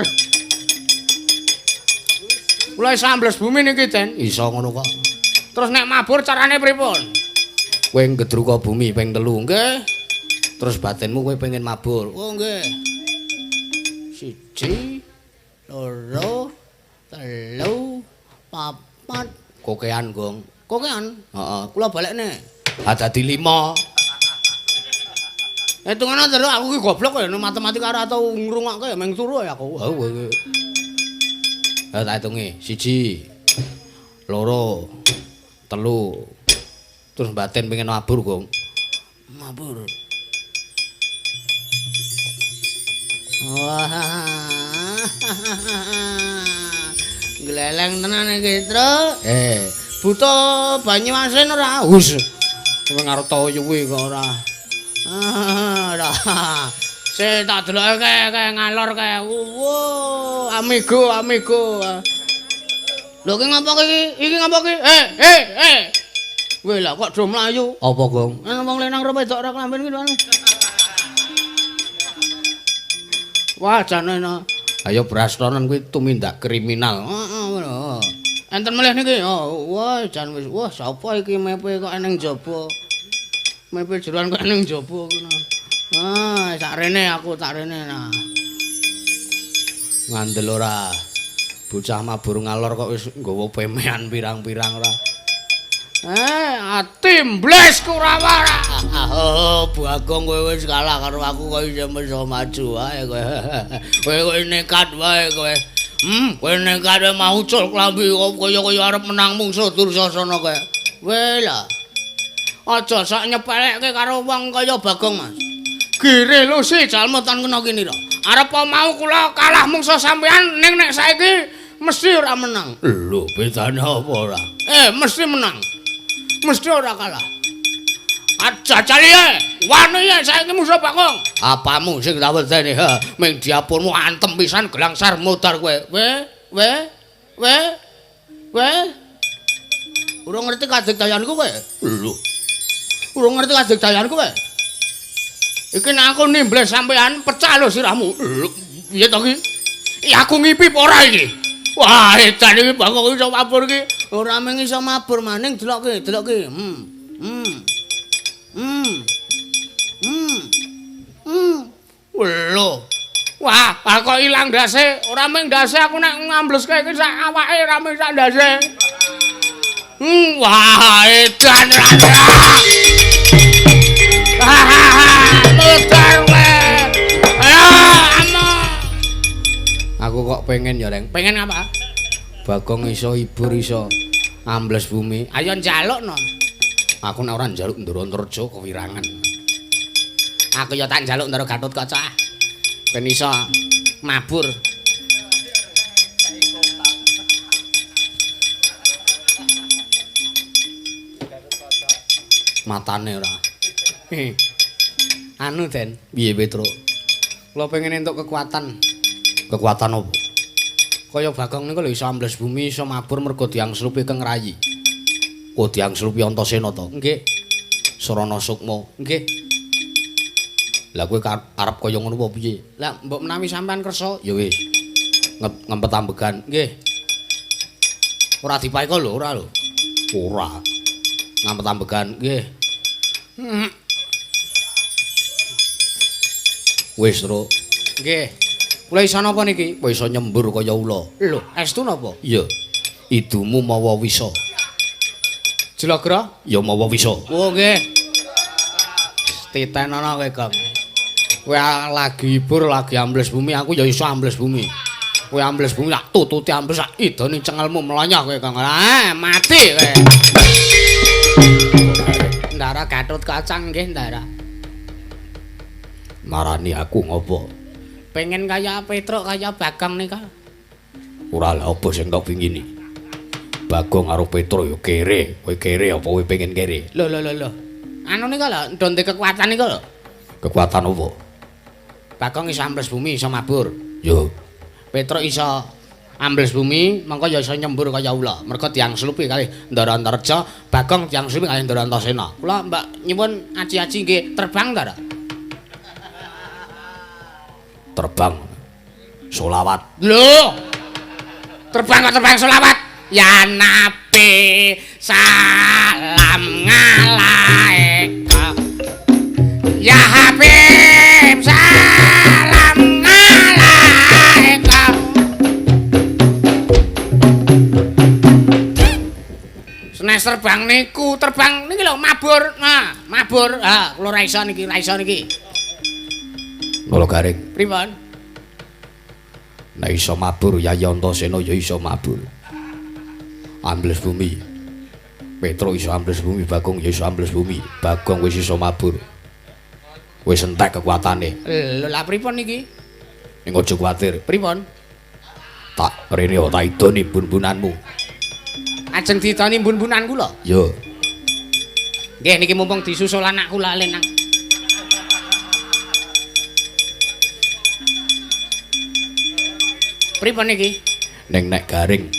Kula iso ambles bumi niki, Den. Iso ngono kok. Terus nek mabur carane pripun? Kowe ngedruka bumi ping 3, nggih. Terus batinmu kowe pengen mabur. Oh, nggih. 1, 2, 3, 4. Kokean, Gong. Kokean? Heeh, kula balekne. Ha dadi 5. Hitungane terus aku ki goblok ya matematika ora tau ngrungokke ya mung turu ya aku. Tak hitungi. 1, 2, 3. Terus batin pengen mabur, Gong. Mabur. Wah. Gleleng tenan iki, Truk. Buta banyu asin ora? Wus. Kowe ngarep toyuwe kok ora. Se tak deloke kae ngalor kae. Wo, amigo. Lho ki ngapa iki? Iki ngapa ki? Kowe lah kok do mlayu. Apa, Gong? Ana wong lenang karo wedok ora klamben ki. Wah, jane ayo brastonan kuwi tumindak kriminal. Heeh ngono. Enten melih niki. Wah, jan wis. Wah, sapa iki mepe kok eneng jaba. Mepe jeroan kok eneng jaba ngono. Sak rene aku tak rene nah. Ngandel ora. Bocah mabur ngalor kok wis nggawa pemean pirang-pirang ora. Timbles Kurawara. Bagong kowe wis kalah karo aku kok iso maju wae kowe. Kowe nekat wae kowe. Kowe nekat mau ucul klambi kaya arep menang mungsuh Dursasana kowe. Weh lah. Aja sak nyepelekke karo wong kaya Bagong, Mas. Gire lho si jalmetan kena kene ra. Arep mau kula kalah mungsuh sampean ning nek saiki mesti ora menang. Lho, bedane apa ora? Mesti menang. Mesti ora kalah. Aja calihe, wani ya saiki musuh Bagong. Apamu sing tak wedeni? Ming diapunmu antem pisan gelangsar modar kowe. Weh. Urung ngerti kadegdayanku kowe? Lho. Urung ngerti kadegdayanku kowe? Iki nek aku nimbles sampean pecah lho sirahmu. Lho, piye to iki? Aku ngipi apa ora iki? Wah, edan iki Bagong iso mabur iki. Ora mung iso mabur maning delokke. Lho. Wah, kok ilang ndase. Ora mung ndase aku nek ngambleske iki sak awake ora mung sak ndase. Wah, edan ra. Mutar kowe. Aku kok pengen ya, Reng. Pengen apa? Bagong iso hibur iso ambles bumi. Ayo njalukno. Aku nek ora njaluk Ndarantarja kewirangan. Aku ya tak njaluk Ndara Gatotkaca. Ben iso mabur. Matane ora. Anu Den, piye Petro? Kula pengen entuk kekuatan. Kekuatan apa? Kaya Bagong niku lho iso ambles bumi, iso mabur mergo diangslupi Kang Rayi. Oh, diangslupi Antasena to? Nggih. Sarana Sukma. Nggih. Lah kowe arep kaya ngono apa piye? Lah mbok menawi sampean kersa, ya wis. Ngempet ambegan. Nggih. Ora dipaeka lho, ora lho. Ora. Ngempet ambegan. Nggih. Wis, Tru. Nggih. Kula iso napa niki? Kowe iso nyembur kaya ula. Lho, estu napa? Iya. Idumu mawa wisa. Jelagra? Ya mawa wisa. Oh, nggih. Titenana kowe, Gong. Kowe lagi hibur, lagi ambles bumi, aku ya iso ambles bumi. Kowe ambles bumi tak tututi ambles sak idone cengelmu melonyah kowe, Gong. Mati kowe. Ndara Gatotkaca nggih, Ndara. Marani aku ngopo? Pengen kaya Petruk kaya Bagong nika. Ora lha apa sing tak pingini. Bagong karo Petruk ya kere. Kowe kere apa kowe pengen kere? Lho. Anu nika lho, ndonte kekuatan nika lho. Kekuatan apa? Bagong iso ambles bumi, iso mabur. Yo. Petruk iso ambles bumi, mengko ya iso nyembur kaya ula. Mergo diangslupi kalih Ndarantarja, Bagong diangslupi kalih Ndarantasena. Kula Mbak nyuwun aji-aji nggih terbang ta? Terbang solawat. Lho. Terbang solawat. Ya Nabi salam ngalaika. Ya Habib salam ngalaika. Senes terbang niki lho mabur. Nah, mabur. Ha, kula ra iso niki. Kula garing. Pripun? Nek iso mabur Yayi Antasena ya iso mabur. Ambles bumi. Petruk iso ambles bumi, Bagong ya iso ambles bumi. Bagong wis iso mabur. Wis entek kekuatane. Lho, lha pripun iki? Ning aja kuwatir. Pripun? Tak rene tak idoni bun-bunanmu. Ajeng ditoni bun-bunan kula? Yo. Nggih niki mumpung disusul anak kula lenang. Pripun niki? Ning nek garing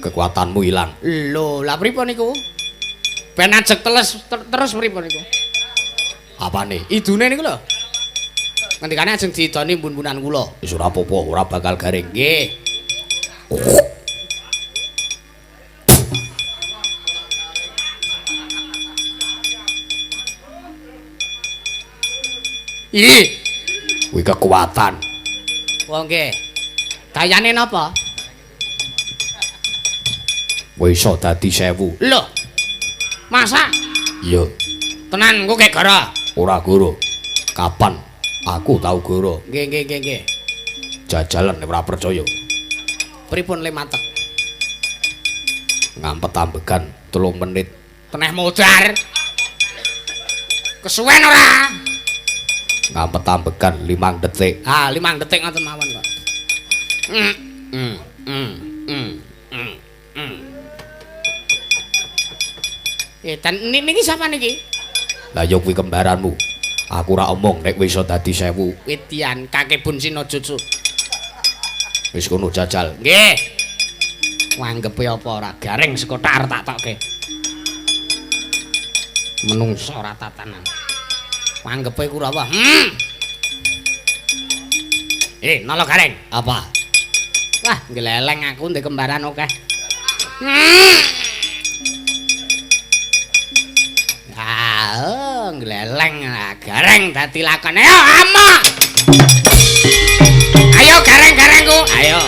kekuatanmu ilang. Lho, lah pripun niku? Ben ajeg terus pripun niku? Apane? Idune niku lho. Ngendikane ajeng didoni bun-bunan kula. Wis ora apa-apa, ora bakal garing. Nggih. Ih, kuwi kekuatan. Wong nggih. Dayane napa? Kowe iso dadi 1000. Lho. Masa? Iya. Tenan engko kek gara. Ora goro. Kapan aku tau goro? Nggih. Jajalan nek ora percaya. Pripun le matek? Ngampet ambegan 3 menit. Teneh modar. Kesuwen ora? Ngampet ambegan 5 detik. Ah, 5 detik ngoten mawon kok. Niki sapa niki? Lah ya kuwi kembaranmu. Aku ora omong nek wis iso dadi 1000. Wedian Kakebun Sinojutsu. Wis kono jajal. Nggih. Wanggepe apa ora garing sekotar tak tokke. Menungso ora tatanan. Wanggepe Kurawa. Nala garing. Apa? Wah, ngeleleng aku ndek kembaran akeh. Ngeleleng gareng dadi lakon. Ayo ama. Ayo gareng-garengku. Ayo.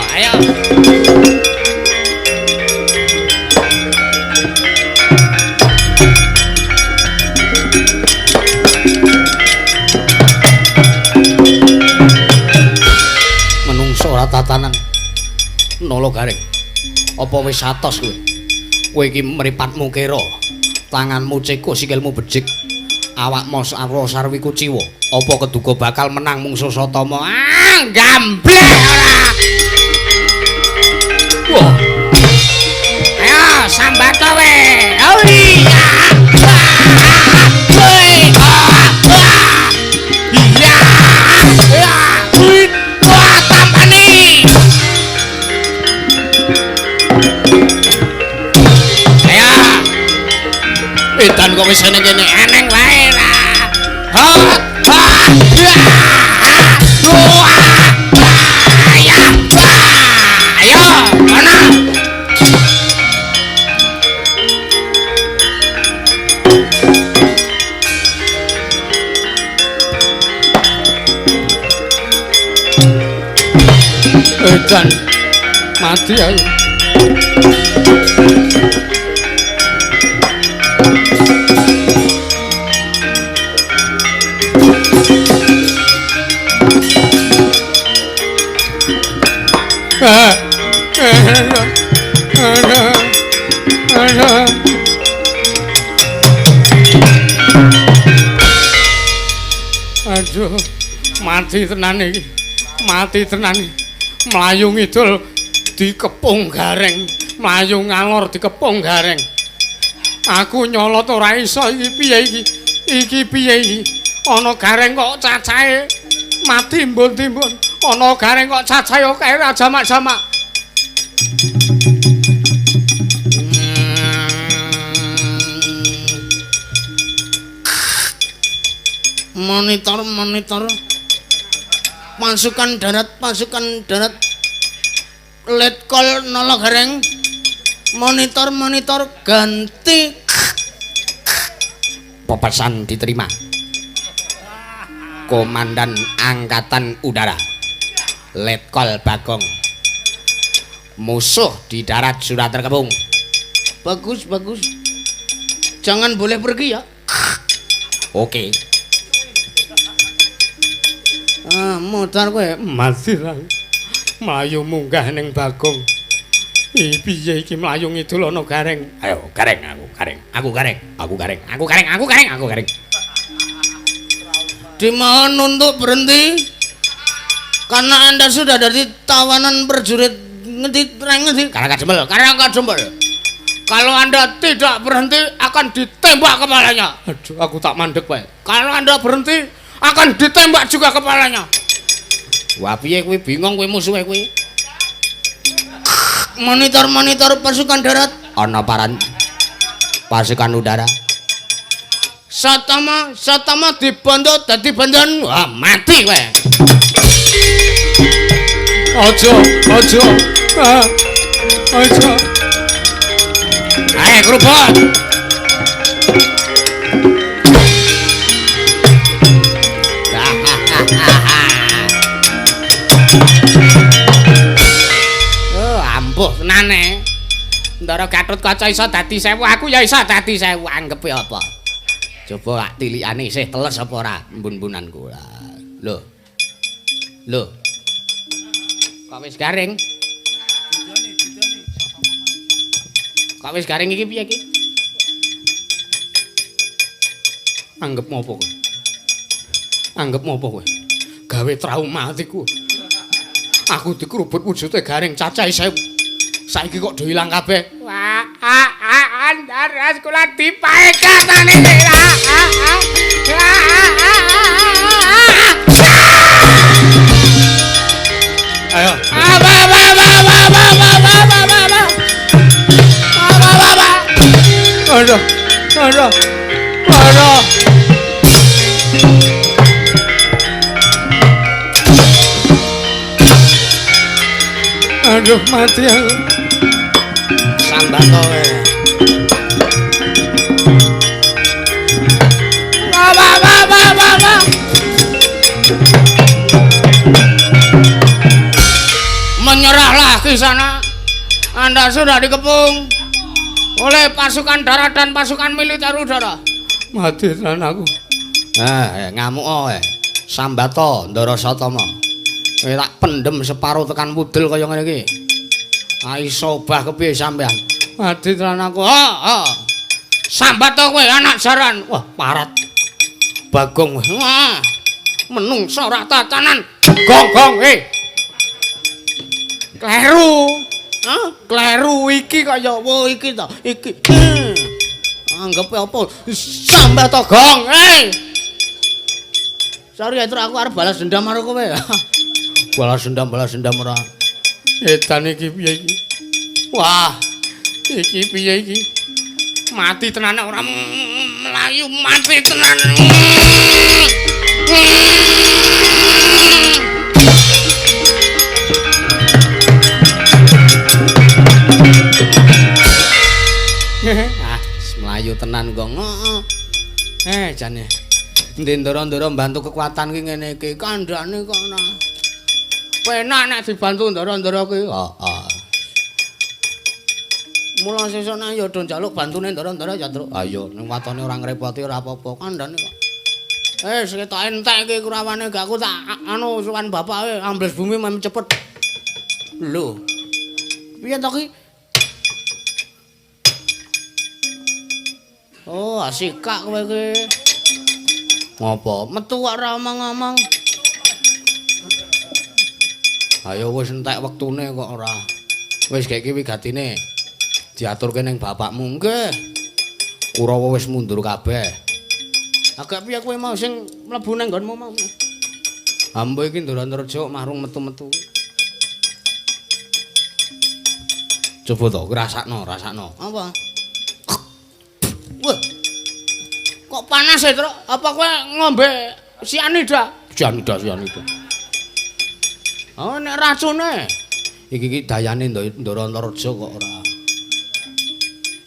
Menungso ora tatanan. Nolo garing. Apa wis atos kowe? Kowe iki mripatmu kira. Tanganmu ceko, sikilmu becik. Awakmu sarwi kuciwa. Apa keduga bakal menang mungsuh Satama? Gamblek ora. Wah. Ayo sambat kowe. Iya. Edan kok wis ngene eneng wae ra. Ayo, ana. Edan mati ayo. Aduh, mati tenan iki. Mati tenan. Mlayu ngidul dikepung gareng, mlayu ngalor dikepung gareng. Aku nyolot ora iso iki piye iki? Iki piye iki? Ana gareng kok cacahe mati mbon-timbon. Ana gareng kok cacahe kae ra jamak-jamak. Monitor pasukan darat Letkol Nala Gareng monitor ganti. Pepesan diterima. Komandan Angkatan Udara Letkol Bagong, musuh di darat sudah terkepung. Bagus, jangan boleh pergi ya. Oke. Motor kowe mati ra. Mlayu munggah ning Bagong. Piye iki mlayu ngidul ana gareng. Ayo, gareng. Dimohon untuk berhenti. Karena Anda sudah dari tawanan prajurit ngendi. Karangka Jembel. Kalau Anda tidak berhenti akan ditembak kepalanya. Aduh, aku tak mandek wae. Kalau Anda berhenti akan ditembak juga kepalanya. Wah, piye kuwi bingung kuwi musuhe kuwi. Monitor pasukan darat ana pasukan udara. Satama dibondo dadi bandhan. Wah, mati kowe. Aja. Aja. Ayo kerupuk. Oh, ampuh tenane. Ndara Gatut Kaca iso dadi 1000, aku ya iso dadi 1000. Anggepe apa? Coba lak tilikane isih teles apa ora mbun-mbunanku. Lho. Kok wis garing? Kok wis garing iki piye iki? Anggep ngopo kowe? Anggep ngopo kowe? Gawe trauma atiku. Aku dikerubut wujude garing cacahe 1000. Saiki kok do ilang kabeh. Wah, andar kula dipaekatane. Ayo. Aduh, mati aku. Sambato kowe. Menyerahlah di sana. Anda sudah dikepung oleh pasukan darat dan pasukan militer udara. Mati tenan aku. Ngamuk kowe. Sambato Ndara Satama. Kowe tak pendem separo tekan wudel kaya ngene iki. Iso obah kepiye sampean? Mati tenan aku. Sambato kowe anak jaran. Wah, parat. Bagong. Wah. Menungso ora tatanan. Gong. Kleru iki kaya iki to. Iki. Anggepe apa? Sambato gong. Sorry aku arep balas dendam karo kowe. Balas dendam ora. Edan iki piye iki? Wah. Iki piye iki? Mati tenan ora melayu, mati tenan. Melayu tenan kok. Jane. Ndendara-ndara mbantu kekuatan ki ngene iki, kandhane kok ana. Penak nek dibantu ndara-ndara ki. Mula sesuk nang ya do njaluk bantune ndara-ndara ya, Truk. Ayo, ning watone ora ngrepoti ora apa-apa, kandhane kok. Sing tak entek iki kurawane gak aku tak anu sukan bapake ambles bumi mem cepet. Lho. Piye to ki? Oh, asikak kowe iki. Ngopo? Metu kok ora omong-omong. Ayo wis entek wektune kok ora. Wis gek iki wigatine. Diaturke ning bapakmu nggih. Kurawa wis mundur kabeh. Agak piye kowe mau sing mlebu nang nggonmu mau? Ambo iki Ndara-Ndaraja marung metu-metu. Coba to rasakno. Apa? Wah. Kok panas ya, Truk? Apa kowe ngombe sianida? Sianida. Oh, nek racune. Iki dayane Ndara-Ndaraja kok ora.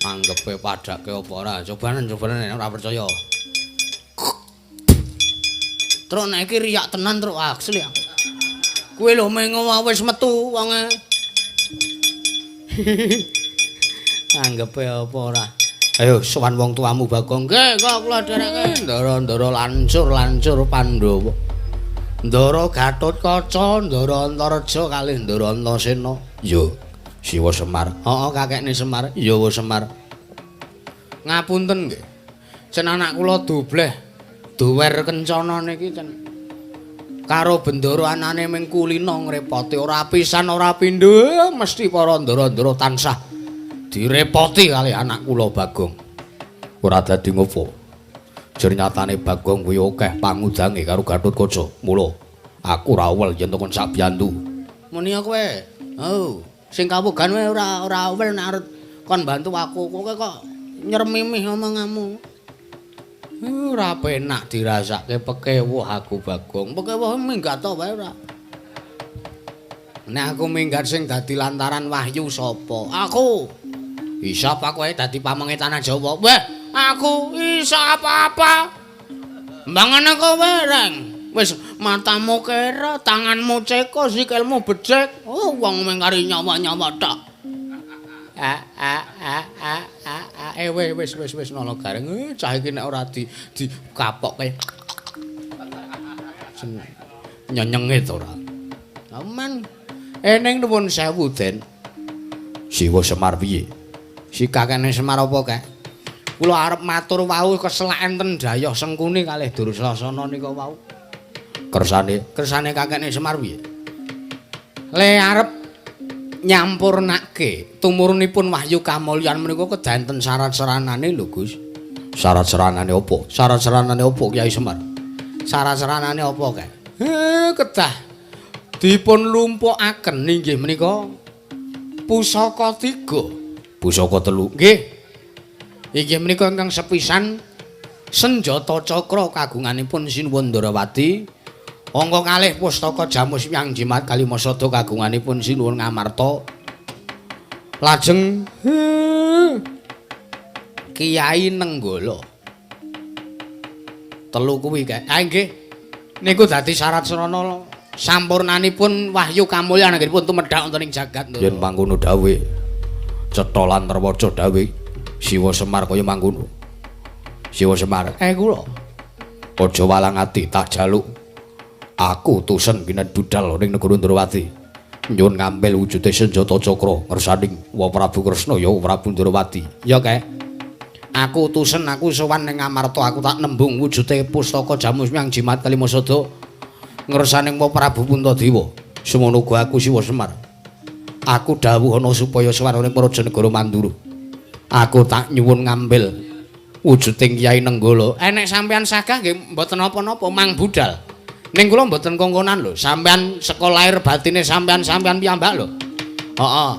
Anggepe padake apa ora? Cobanen ora percaya. Truk nek iki riyak tenan, Truk, asli. Kowe lho mengo wis metu wonge. Anggepe apa ora? Ayo sowan wong tuamu Bagong. Nggih, kok kula dereke. Ndara-ndara lancur Pandhawa. Ndara Gatut Kaca, Ndara Antaraja kalih Ndara Antasena. Yo, Siwa Semar. Kakekne Semar. Iya, Semar. Ngapunten nggih. Jen anak kula dubleh. Duwer kencana niki jen. karo bendara anane ming kulina ngrepoti ora pisan ora pindho mesti para ndara-ndara tansah direpoti kali anak kula Bagong. Ora dadi ngopo. Jer nyatane Bagong kuwi akeh pangudange karo Gatotkaca. Mula aku ora uwel yen tekon sak biyantu. Muni kowe. Oh, sing kawogan wae ora uwel nek arep kon bantu aku. Kowe kok nyermimih omonganmu. Ora penak dirasake pekewuh aku Bagong. Pekewuh minggat to wae ora. Nek aku minggat sing dadi lantaran wahyu sapa? Aku. Isa apa kowe dadi pamenge tanah Jawa? Weh, aku isa apa-apa. Mbangane kowe reng. Wis matamu kera, tanganmu ceko, sikilmu becek. Oh, wong mung kari nyawa-nyawa tok. Wis nolo gareng. Cah iki nek ora dikapokke. Nyenyenge to ora. Aman. Eneng nuwun sewu, Den. Siwa Semar piye? Si kakene Semar apa kek? Kula arep matur wau keselak enten Dayoh Sengkuni kalih Dursasana nika wau. Kersane kakene Semar piye? Le arep nyampurnake tumurunipun Wahyu Kamulyan menika kedanten syarat-syaranane lho Gus. Syarat-syaranane apa? Syarat-syaranane apa Kyai Semar? Syarat-syaranane apa kek? Kedah dipun lumpukaken inggih menika pusaka 3. Pusaka 3. Nggih. Inggih menika ingkang sepisan senjata cakra kagunganipun Sinuwun-Ndarawati. Angka kalih pustaka Jamus Hyang Jimat Kalimasada kagunganipun Sinuwun Ngamarta. Lajeng Kiai Nenggala. 3 kuwi kae. Ah nggih. Niku dadi syarat srana sampurnanipun Wahyu Kamulyan anggenipun tumedhak wonten ing jagat. Yen mangkono dawuh Cetha lan Terwaca dawuh Siwa Semar kaya mangkono. Siwa Semar, kula. Aja walang ati tak jaluk. Aku tusen kinet budal ning negara Ndrawati. Nyuwun ngambil wujude senjata cakra ngersaning Wa Prabu Kresna ya Prabu Ndrawati. Ya kae. Aku tusen aku sowan ning Ngamarta aku tak nembung wujude pustaka Jamus Hyang Jimat Kalimasada ngersaning Wa Prabu Puntadewa. Semono uga aku Siwa Semar. Aku dawuh ana supaya swarane Praja Negara Mandura. Aku tak nyuwun ngambil wujuding Kyai Nenggala. Nek sampean sagah nggih mboten napa-napa mang budal. Ning kula mboten kongkonan lho. Sampean saka lahir batine sampean piyambak lho. Heeh.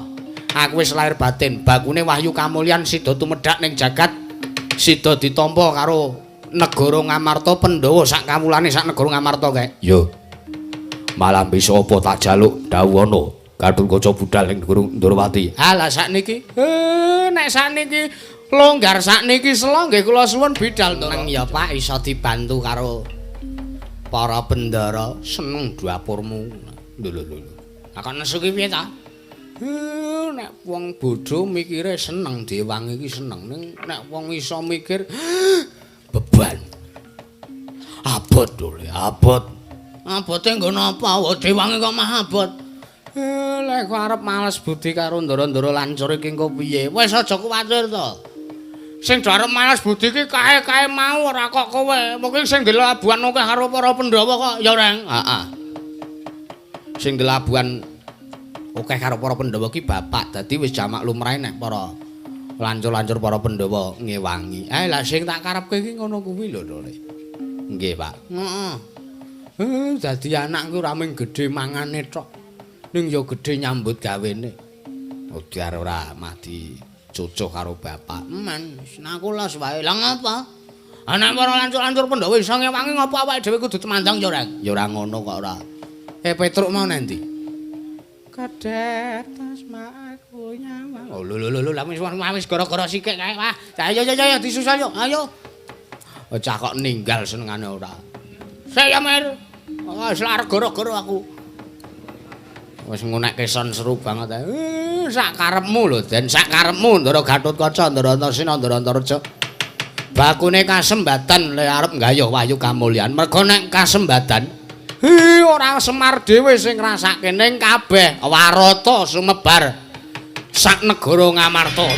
Aku wis lahir batin. Bakune Wahyu Kamulyan sida tumedhak ning jagat. Sida ditampa karo negara Ngamarta Pandhawa sak kawulane sak negara Ngamarta kae. Yo. Malah bisa apa tak jaluk dawuh ana. Gatotkaca budal ing Ndrawati. Alah sakniki. Nek sakniki longgar sakniki sela nggih kula suwun bidal to. Nang ya Pak iso dibantu karo para bendara seneng dapurmu. Lho. Lah kok nesu ki piye ta? Nek wong bodho mikire seneng Dewangi iki seneng. Ning nek wong iso mikir beban. Abot lho, abot. Abote nggo napa? Dewangi kok mah abot. Lek kok arep males budi karo ndara-ndara lancur iki engko piye? Wis aja kuwatir to. Sing arep males budi iki kae-kae mau ora kok kowe. Mungkin sing delabuhan akeh karo para Pandhawa kok ya Reng. Heeh. Sing delabuhan akeh karo para Pandhawa ki bapak. Dadi wis jamak lumrahe nek para lancur-lancur para Pandhawa ngewangi. Lah sing tak karepke iki ngono kuwi lho, Dole. Nggih, Pak. Heeh. Dadi anakku ora mung gedhe mangane tok. Ning ya gedhe nyambut gawene. Udiar ora mah dicucuh karo bapak. Men, nakulas wae. Lah ngapa? Anak para lancur-lancur Pandhawa iso ngewangi ngapa awake dhewe kudu temandang ya ora? Ya ora ngono kok ora. Petruk mau nanti. Kadet asmaku nyawa. Oh lho lah wis gara-gara sikik kae. Wah, ayo disusul yo. Ayo. Cah kok ninggal senengane ora. Saya mer. Wis lar gara-gara aku. Wis ngunek keson seru banget. Sak karepmu lho, Den, sak karepmu Ndara Gatotkaca, Ndara Antaséna, Ndara Antareja. Bakune kasembatan le arep nggayuh Wahyu Kamulyan. Mergo nek kasembatan ora Semar dhewe sing ngrasake ning kabeh warata sumebar sak negara Ngamarta.